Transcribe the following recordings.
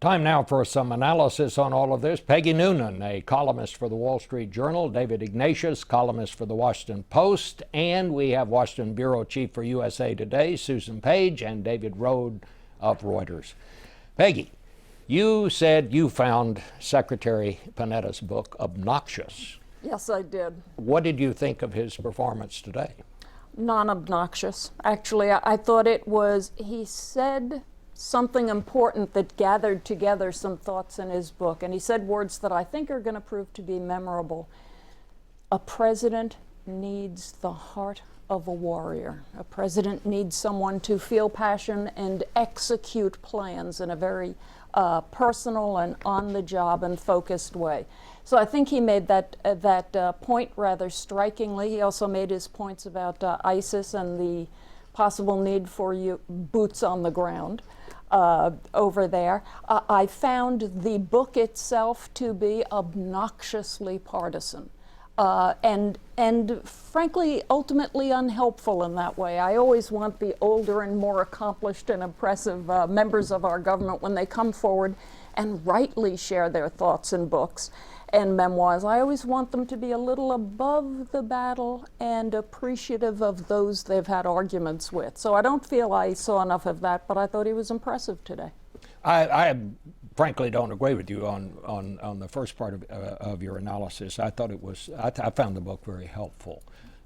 Time now for some analysis on all of this. Peggy Noonan, a columnist for the Wall Street Journal, David Ignatius, columnist for the Washington Post, and we have Washington Bureau Chief for USA Today, Susan Page, and David Rohde of Reuters. Peggy, you said you found Secretary Panetta's book obnoxious. Yes, I did. What did you think of his performance today? Non-obnoxious. Actually, I thought he said something important that gathered together some thoughts in his book, and he said words that I think are going to prove to be memorable. A president needs the heart of a warrior. A president needs someone to feel passion and execute plans in a very personal and on-the-job and focused way. So I think he made that point rather strikingly. He also made his points about ISIS and the possible need for boots on the ground over there. I found the book itself to be obnoxiously partisan. And frankly, ultimately unhelpful in that way. I always want the older and more accomplished and impressive members of our government, when they come forward and rightly share their thoughts in books and memoirs, I always want them to be a little above the battle and appreciative of those they've had arguments with. So I don't feel I saw enough of that, but I thought he was impressive today. I frankly don't agree with you on the first part of your analysis. I thought I found the book very helpful.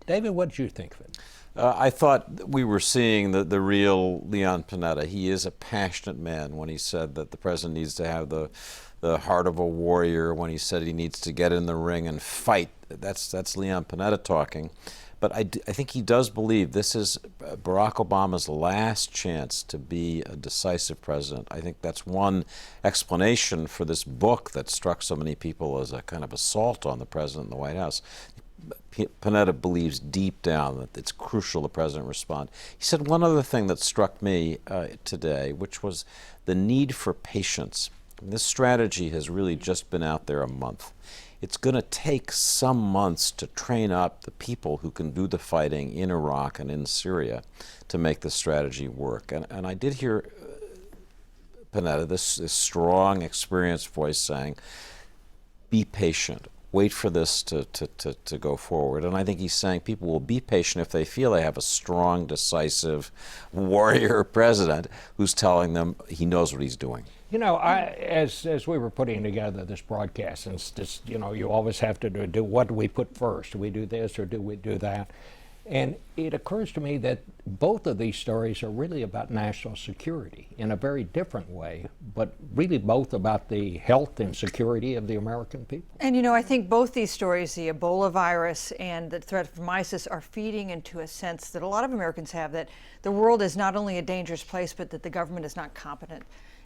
David, what did you think of it? I thought we were seeing the real Leon Panetta. He is a passionate man when he said that the president needs to have the heart of a warrior, when he said he needs to get in the ring and fight. That's Leon Panetta talking. But I think he does believe this is Barack Obama's last chance to be a decisive president. I think that's one explanation for this book that struck so many people as a kind of assault on the president in the White House. Panetta believes deep down that it's crucial the president respond. He said one other thing that struck me today, which was the need for patience. This strategy has really just been out there a month. It's going to take some months to train up the people who can do the fighting in Iraq and in Syria to make the strategy work. And I did hear Panetta, this strong, experienced voice saying, be patient. Wait for this to go forward. And I think he's saying people will be patient if they feel they have a strong, decisive warrior president who's telling them he knows what he's doing. You know, as we were putting together this broadcast, and it's just, you know, you always have to do what do we put first? Do we do this or do we do that? And it occurs to me that both of these stories are really about national security in a very different way, but really both about the health and security of the American people. And, you know, I think both these stories, the Ebola virus and the threat from ISIS, are feeding into a sense that a lot of Americans have that the world is not only a dangerous place, but that the government is not competent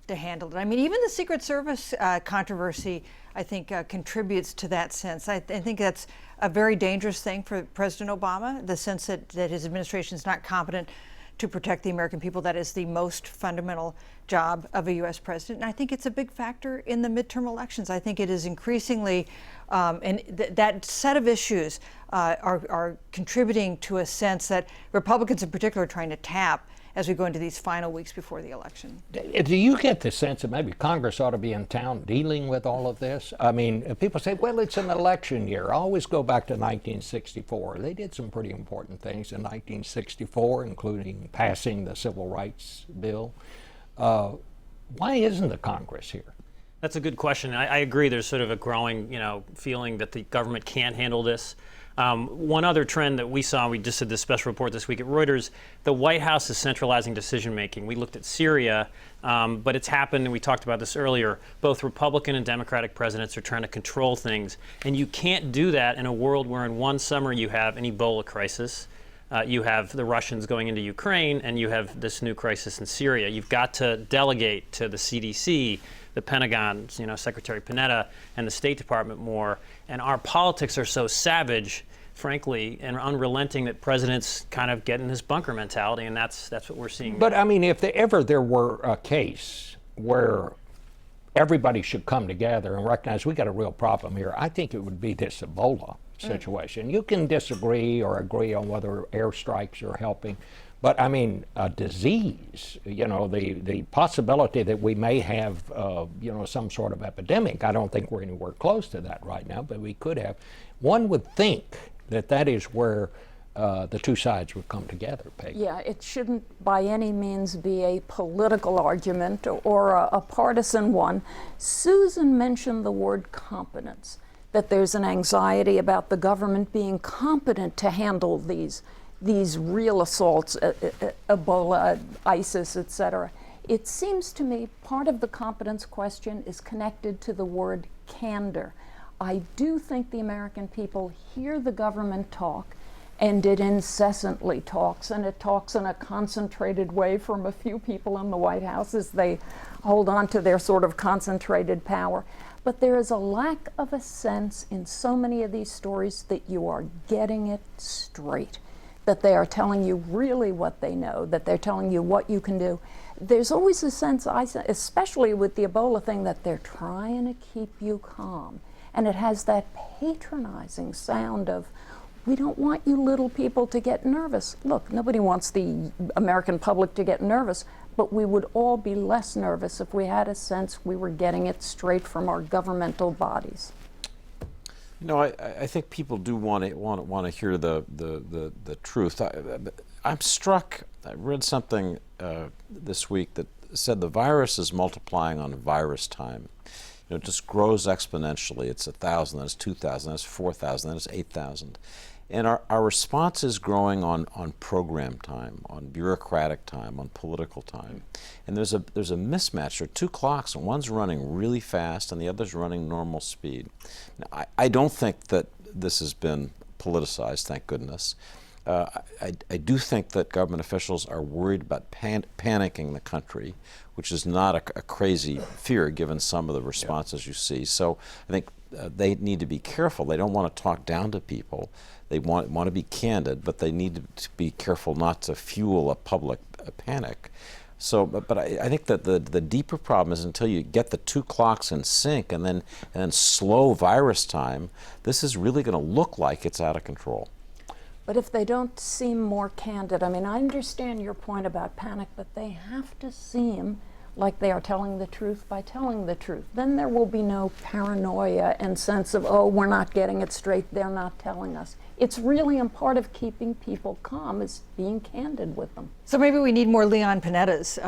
to handle it. I mean, even the Secret Service controversy, I think, contributes to that sense. I think that's a very dangerous thing for President Obama, the sense that his administration is not competent to protect the American people. That is the most fundamental job of a U.S. president. And I think it's a big factor in the midterm elections. I think it is increasingly, and that set of issues are contributing to a sense that Republicans in particular are trying to tap as we go into these final weeks before the election. Do you get the sense that maybe Congress ought to be in town dealing with all of this? I mean, people say, well, it's an election year. I always go back to 1964. They did some pretty important things in 1964, including passing the Civil Rights Bill. Why isn't the Congress here? That's a good question. I agree. There's sort of a growing, feeling that the government can't handle this. One other trend that we saw, we just did this special report this week at Reuters, the White House is centralizing decision-making. We looked at Syria, but it's happened, and we talked about this earlier, both Republican and Democratic presidents are trying to control things. And you can't do that in a world where in one summer you have an Ebola crisis, you have the Russians going into Ukraine, and you have this new crisis in Syria. You've got to delegate to the CDC, the Pentagon, Secretary Panetta, and the State Department more. And our politics are so savage, frankly, and unrelenting that presidents kind of get in this bunker mentality, and that's what we're seeing. But I mean, if there were a case where everybody should come together and recognize we got a real problem here, I think it would be this Ebola situation. You can disagree or agree on whether airstrikes are helping, But I mean, a disease, the possibility that we may have, some sort of epidemic, I don't think we're anywhere close to that right now, but we could have. One would think that is where the two sides would come together, Peggy. Yeah, it shouldn't by any means be a political argument or a partisan one. Susan mentioned the word competence, that there's an anxiety about the government being competent to handle these real assaults, Ebola, ISIS, etc. It seems to me part of the competence question is connected to the word candor. I do think the American people hear the government talk, and it incessantly talks, and it talks in a concentrated way from a few people in the White House as they hold on to their sort of concentrated power. But there is a lack of a sense in so many of these stories that you are getting it straight, that they are telling you really what they know, that they're telling you what you can do. There's always a sense, especially with the Ebola thing, that they're trying to keep you calm. And it has that patronizing sound of, we don't want you little people to get nervous. Look, nobody wants the American public to get nervous, but we would all be less nervous if we had a sense we were getting it straight from our governmental bodies. I think people do want to hear the truth. I'm struck. I read something this week that said the virus is multiplying on virus time. It just grows exponentially. It's 1,000, then it's 2,000, then it's 4,000, then it's 8,000. And our response is growing on program time, on bureaucratic time, on political time. And there's a mismatch. There are two clocks, and one's running really fast and the other's running normal speed. Now, I don't think that this has been politicized, thank goodness. I do think that government officials are worried about panicking the country, which is not a crazy fear given some of the responses you see. So I think they need to be careful. They don't want to talk down to people. They want to be candid, but they need to be careful not to fuel a public panic. So, but I think that the deeper problem is until you get the two clocks in sync and then slow virus time, this is really going to look like it's out of control. But if they don't seem more candid, I understand your point about panic, but they have to seem like they are telling the truth by telling the truth. Then there will be no paranoia and sense of, oh, we're not getting it straight, they're not telling us. It's really a part of keeping people calm is being candid with them. So maybe we need more Leon Panettas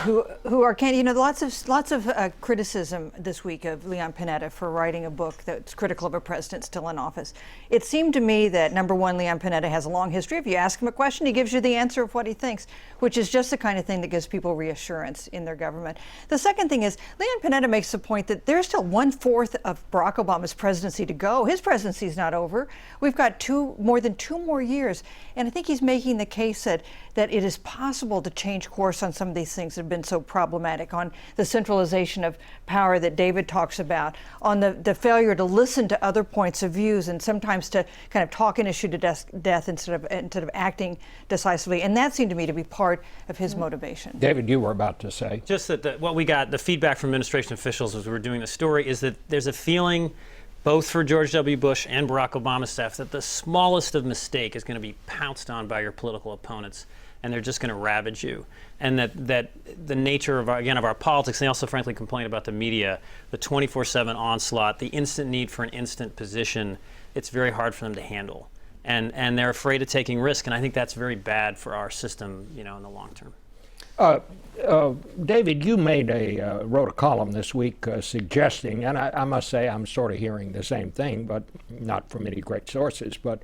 who are candid. Lots of criticism this week of Leon Panetta for writing a book that's critical of a president still in office. It seemed to me that, number one, Leon Panetta has a long history. If you ask him a question, he gives you the answer of what he thinks, which is just the kind of thing that gives people reassurance in their government. The second thing is, Leon Panetta makes the point that there's still 1/4 of Barack Obama's presidency to go. His presidency is not over. We've got more than two more years. And I think he's making the case that it is possible to change course on some of these things that have been so problematic, on the centralization of power that David talks about, on the failure to listen to other points of views and sometimes to kind of talk an issue to death instead of acting decisively. And that seemed to me to be part of his motivation. David, you were about to say. Just that what we got, the feedback from administration officials as we were doing the story, is that there's a feeling both for George W. Bush and Barack Obama staff that the smallest of mistake is going to be pounced on by your political opponents, and they're just going to ravage you. And that the nature of our politics, they also frankly complain about the media, the 24/7 onslaught, the instant need for an instant position. It's very hard for them to handle. And they're afraid of taking risk, and I think that's very bad for our system, in the long term. David, you wrote a column this week suggesting, and I must say I'm sort of hearing the same thing, but not from any great sources, but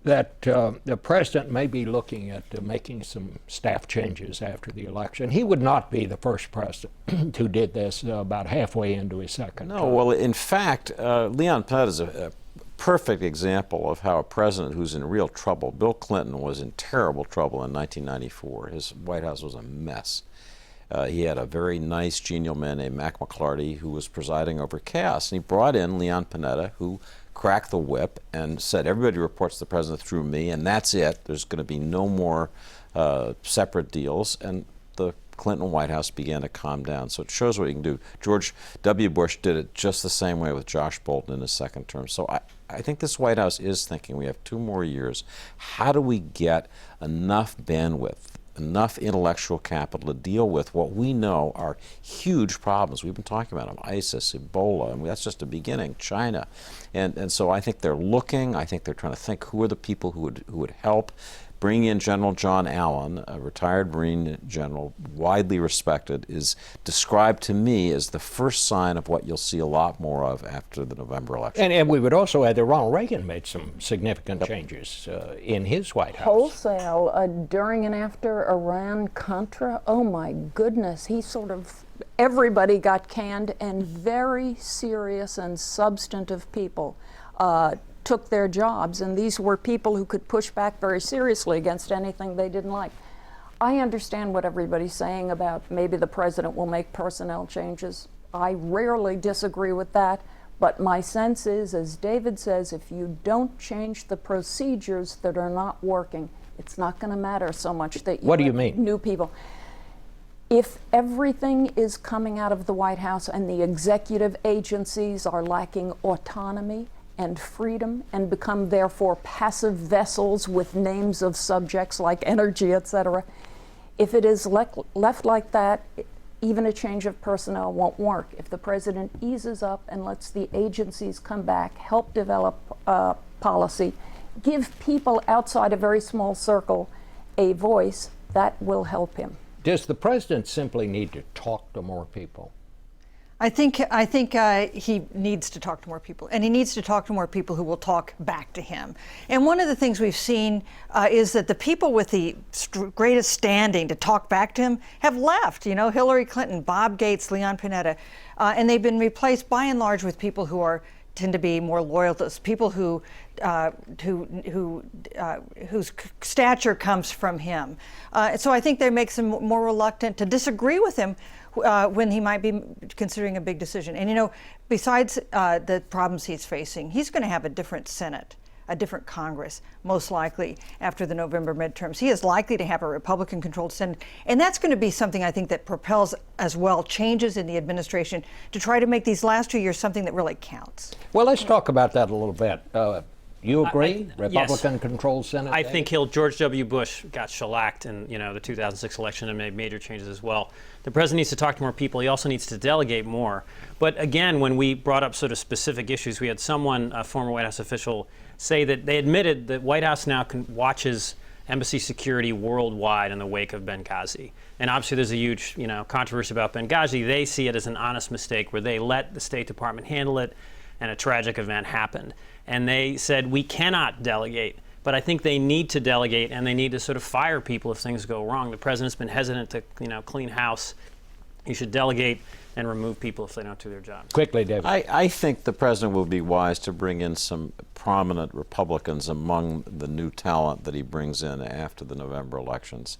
that the president may be looking at making some staff changes after the election. He would not be the first president who did this about halfway into his second term. No, well, in fact, Leon Panetta is a perfect example of how a president who's in real trouble. Bill Clinton was in terrible trouble in 1994. His White House was a mess. He had a very nice, genial man named Mac McLarty who was presiding over chaos. And he brought in Leon Panetta, who cracked the whip and said, everybody reports the president through me, and that's it. There's going to be no more separate deals. And the Clinton White House began to calm down. So it shows what you can do. George W. Bush did it just the same way with Josh Bolton in his second term. So I think this White House is thinking we have 2 more years. How do we get enough bandwidth, enough intellectual capital to deal with what we know are huge problems? We've been talking about them: ISIS, Ebola, and that's just the beginning, China. And so I think they're looking. I think they're trying to think who are the people who would help. Bringing in General John Allen, a retired Marine general, widely respected, is described to me as the first sign of what you'll see a lot more of after the November election. And we would also add that Ronald Reagan made some significant changes in his White House. Wholesale, during and after Iran-Contra, oh my goodness, everybody got canned, and very serious and substantive people took their jobs, and these were people who could push back very seriously against anything they didn't like. I understand what everybody's saying about maybe the president will make personnel changes. I rarely disagree with that, but my sense is, as David says, if you don't change the procedures that are not working, it's not going to matter so much that you What do you have mean? New people. If everything is coming out of the White House and the executive agencies are lacking autonomy and freedom and become therefore passive vessels with names of subjects like energy, etc., if it is left like that, even a change of personnel won't work. If the president eases up and lets the agencies come back, help develop policy, give people outside a very small circle a voice, that will help him. Does the president simply need to talk to more people? I think he needs to talk to more people, and he needs to talk to more people who will talk back to him. And one of the things we've seen is that the people with the greatest standing to talk back to him have left. You know, Hillary Clinton, Bob Gates, Leon Panetta, and they've been replaced by and large with people who tend to be more loyal to us, people whose stature comes from him. So I think they make them more reluctant to disagree with him when he might be considering a big decision. And you know, besides the problems he's facing, he's going to have a different Senate, a different Congress, most likely after the November midterms. He is likely to have a Republican-controlled Senate, and that's going to be something I think that propels as well changes in the administration to try to make these last 2 years something that really counts. Well, let's talk about that a little bit. You agree? Yes. Republican-controlled Senate? I think George W. Bush got shellacked in the 2006 election and made major changes as well. The president needs to talk to more people. He also needs to delegate more. But again, when we brought up sort of specific issues, we had someone, a former White House official, say that they admitted that White House now watches embassy security worldwide in the wake of Benghazi. And obviously there's a huge controversy about Benghazi. They see it as an honest mistake where they let the State Department handle it and a tragic event happened. And they said, we cannot delegate. But I think they need to delegate, and they need to sort of fire people if things go wrong. The president's been hesitant to clean house. He should delegate and remove people if they don't do their job. Quickly, David. I think the president will be wise to bring in some prominent Republicans among the new talent that he brings in after the November elections.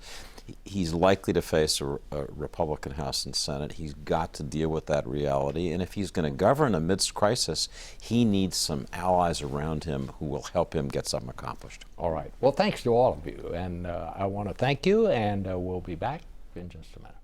He's likely to face a Republican House and Senate. He's got to deal with that reality. And if he's going to govern amidst crisis, he needs some allies around him who will help him get something accomplished. All right. Well, thanks to all of you. And I want to thank you, and we'll be back in just a minute.